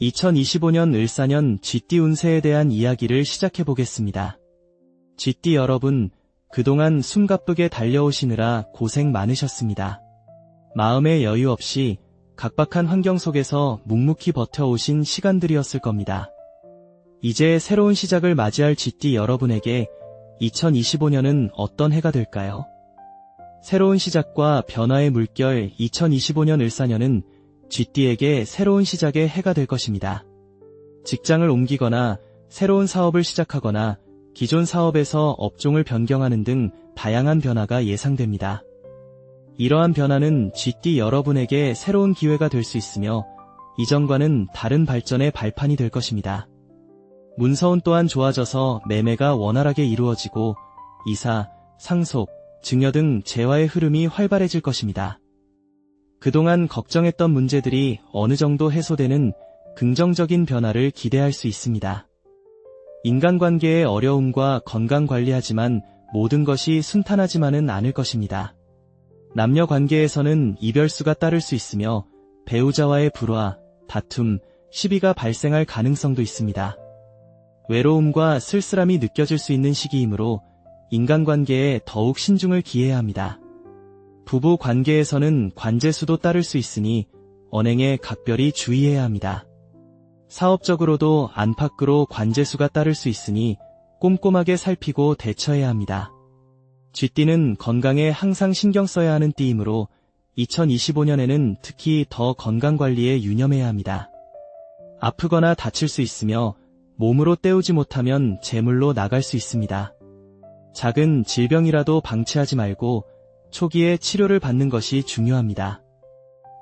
2025년 을사년 쥐띠 운세에 대한 이야기를 시작해 보겠습니다. 쥐띠 여러분, 그동안 숨가쁘게 달려오시느라 고생 많으셨습니다. 마음의 여유 없이 각박한 환경 속에서 묵묵히 버텨오신 시간들이었을 겁니다. 이제 새로운 시작을 맞이할 쥐띠 여러분에게 2025년은 어떤 해가 될까요? 새로운 시작과 변화의 물결 2025년 을사년은 쥐띠에게 새로운 시작의 해가 될 것입니다. 직장을 옮기거나 새로운 사업을 시작하거나 기존 사업에서 업종을 변경하는 등 다양한 변화가 예상됩니다. 이러한 변화는 쥐띠 여러분에게 새로운 기회가 될 수 있으며 이전과는 다른 발전의 발판이 될 것입니다. 문서운 또한 좋아져서 매매가 원활하게 이루어지고 이사, 상속, 증여 등 재화의 흐름이 활발해질 것입니다. 그동안 걱정했던 문제들이 어느 정도 해소되는 긍정적인 변화를 기대할 수 있습니다. 인간관계의 어려움과 건강 관리하지만 모든 것이 순탄하지만은 않을 것입니다. 남녀 관계에서는 이별수가 따를 수 있으며 배우자와의 불화, 다툼, 시비가 발생할 가능성도 있습니다. 외로움과 쓸쓸함이 느껴질 수 있는 시기이므로 인간관계에 더욱 신중을 기해야 합니다. 부부 관계에서는 관제수도 따를 수 있으니 언행에 각별히 주의해야 합니다. 사업적으로도 안팎으로 관제수가 따를 수 있으니 꼼꼼하게 살피고 대처해야 합니다. 쥐띠는 건강에 항상 신경 써야 하는 띠이므로 2025년에는 특히 더 건강관리에 유념해야 합니다. 아프거나 다칠 수 있으며 몸으로 때우지 못하면 재물로 나갈 수 있습니다. 작은 질병이라도 방치하지 말고 초기에 치료를 받는 것이 중요합니다.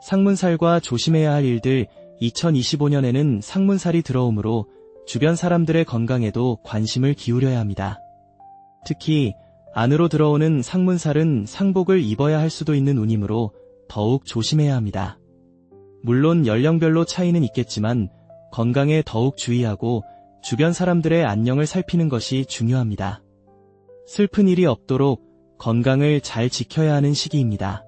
상문살과 조심해야 할 일들 2025년에는 상문살이 들어오므로 주변 사람들의 건강에도 관심을 기울여야 합니다. 특히 안으로 들어오는 상문살은 상복을 입어야 할 수도 있는 운이므로 더욱 조심해야 합니다. 물론 연령별로 차이는 있겠지만 건강에 더욱 주의하고 주변 사람들의 안녕을 살피는 것이 중요합니다. 슬픈 일이 없도록 건강을 잘 지켜야 하는 시기입니다.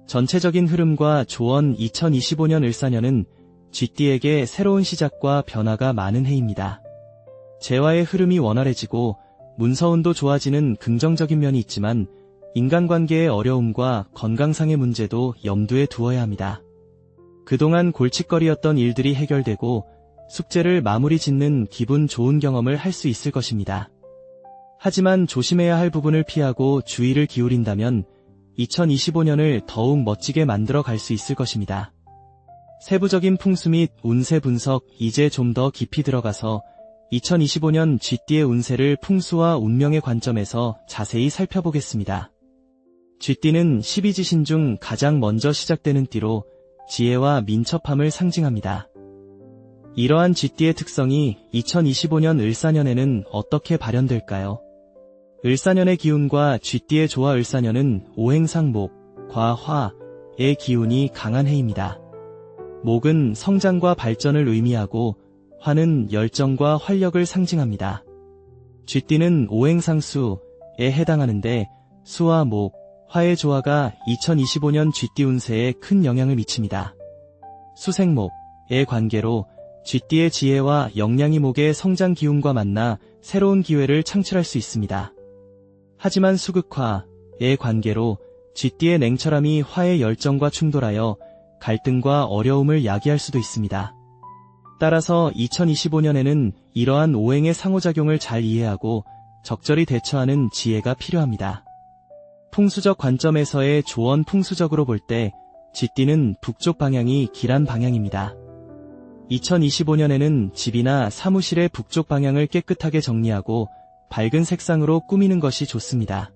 전체적인 흐름과 조언 2025년 을사년은 쥐띠에게 새로운 시작과 변화가 많은 해입니다. 재화의 흐름이 원활해지고 문서운도 좋아지는 긍정적인 면이 있지만 인간관계의 어려움과 건강상의 문제도 염두에 두어야 합니다. 그동안 골칫거리였던 일들이 해결되고 숙제를 마무리 짓는 기분 좋은 경험을 할 수 있을 것입니다. 하지만 조심해야 할 부분을 피하고 주의를 기울인다면 2025년을 더욱 멋지게 만들어 갈 수 있을 것입니다. 세부적인 풍수 및 운세 분석 이제 좀 더 깊이 들어가서 2025년 쥐띠의 운세를 풍수와 운명의 관점에서 자세히 살펴보겠습니다. 쥐띠는 12지신 중 가장 먼저 시작되는 띠로 지혜와 민첩함을 상징합니다. 이러한 쥐띠의 특성이 2025년 을사년에는 어떻게 발현될까요? 을사년의 기운과 쥐띠의 조화 을사년은 오행상목, 과, 화의 기운이 강한 해입니다. 목은 성장과 발전을 의미하고 화는 열정과 활력을 상징합니다. 쥐띠는 오행상수에 해당하는데 수와 목, 화의 조화가 2025년 쥐띠 운세에 큰 영향을 미칩니다. 수생목의 관계로 쥐띠의 지혜와 영양이 목의 성장 기운과 만나 새로운 기회를 창출할 수 있습니다. 하지만 수극화의 관계로 쥐띠의 냉철함이 화의 열정과 충돌하여 갈등과 어려움을 야기할 수도 있습니다. 따라서 2025년에는 이러한 오행의 상호작용을 잘 이해하고 적절히 대처하는 지혜가 필요합니다. 풍수적 관점에서의 조언 풍수적으로 볼 때 쥐띠는 북쪽 방향이 길한 방향입니다. 2025년에는 집이나 사무실의 북쪽 방향을 깨끗하게 정리하고 밝은 색상으로 꾸미는 것이 좋습니다.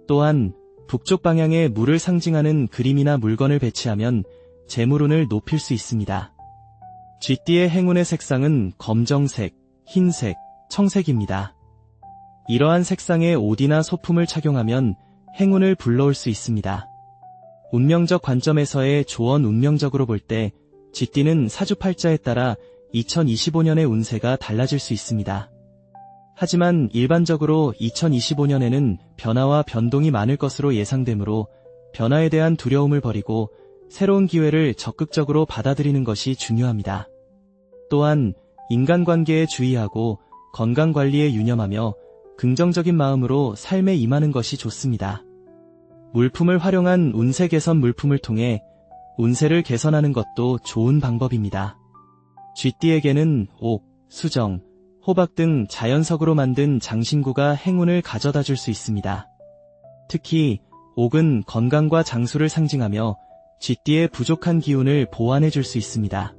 또한 북쪽 방향에 물을 상징하는 그림이나 물건을 배치하면 재물운을 높일 수 있습니다. 쥐띠의 행운의 색상은 검정색, 흰색, 청색입니다. 이러한 색상의 옷이나 소품을 착용하면 행운을 불러올 수 있습니다. 운명적 관점에서의 조언 운명적으로 볼 때 쥐띠는 사주팔자에 따라 2025년의 운세가 달라질 수 있습니다. 하지만 일반적으로 2025년에는 변화와 변동이 많을 것으로 예상되므로 변화에 대한 두려움을 버리고 새로운 기회를 적극적으로 받아들이는 것이 중요합니다. 또한 인간관계에 주의하고 건강관리에 유념하며 긍정적인 마음으로 삶에 임하는 것이 좋습니다. 물품을 활용한 운세 개선 물품을 통해 운세를 개선하는 것도 좋은 방법입니다. 쥐띠에게는 옥, 수정, 호박 등 자연석으로 만든 장신구가 행운을 가져다 줄 수 있습니다. 특히 옥은 건강과 장수를 상징하며 쥐띠의 부족한 기운을 보완해 줄 수 있습니다.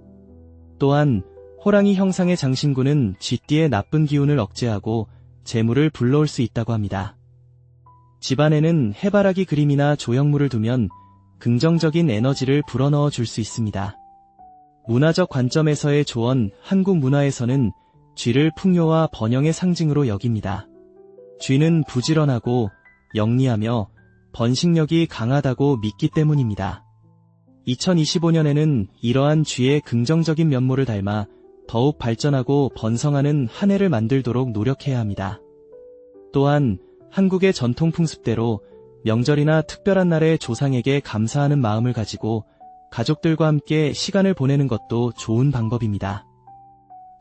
또한 호랑이 형상의 장신구는 쥐띠의 나쁜 기운을 억제하고 재물을 불러올 수 있다고 합니다. 집안에는 해바라기 그림이나 조형물을 두면 긍정적인 에너지를 불어넣어 줄 수 있습니다. 문화적 관점에서의 조언, 한국 문화에서는 쥐를 풍요와 번영의 상징으로 여깁니다. 쥐는 부지런하고 영리하며 번식력이 강하다고 믿기 때문입니다. 2025년에는 이러한 쥐의 긍정적인 면모를 닮아 더욱 발전하고 번성하는 한 해를 만들도록 노력해야 합니다. 또한 한국의 전통 풍습대로 명절이나 특별한 날에 조상에게 감사하는 마음을 가지고 가족들과 함께 시간을 보내는 것도 좋은 방법입니다.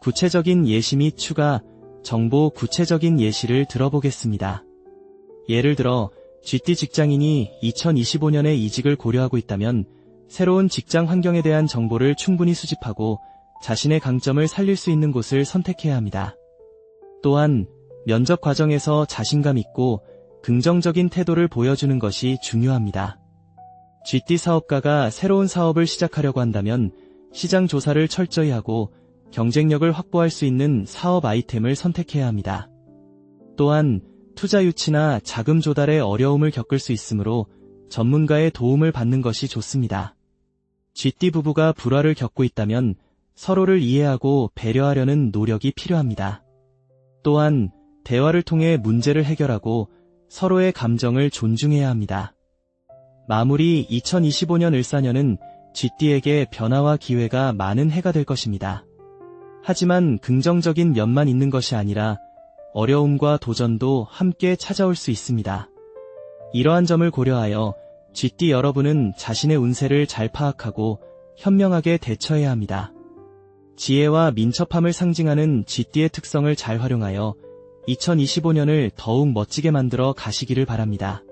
구체적인 예시 및 추가, 정보 구체적인 예시를 들어보겠습니다. 예를 들어 쥐띠 직장인이 2025년에 이직을 고려하고 있다면 새로운 직장 환경에 대한 정보를 충분히 수집하고 자신의 강점을 살릴 수 있는 곳을 선택해야 합니다. 또한 면접 과정에서 자신감 있고 긍정적인 태도를 보여주는 것이 중요합니다. 쥐띠 사업가가 새로운 사업을 시작하려고 한다면 시장 조사를 철저히 하고 경쟁력을 확보할 수 있는 사업 아이템을 선택해야 합니다. 또한 투자 유치나 자금 조달에 어려움을 겪을 수 있으므로 전문가의 도움을 받는 것이 좋습니다. 쥐띠 부부가 불화를 겪고 있다면 서로를 이해하고 배려하려는 노력이 필요합니다. 또한 대화를 통해 문제를 해결하고 서로의 감정을 존중해야 합니다. 마무리 2025년 을사년은 쥐띠에게 변화와 기회가 많은 해가 될 것입니다. 하지만 긍정적인 면만 있는 것이 아니라 어려움과 도전도 함께 찾아올 수 있습니다. 이러한 점을 고려하여 쥐띠 여러분은 자신의 운세를 잘 파악하고 현명하게 대처해야 합니다. 지혜와 민첩함을 상징하는 쥐띠의 특성을 잘 활용하여 2025년을 더욱 멋지게 만들어 가시기를 바랍니다.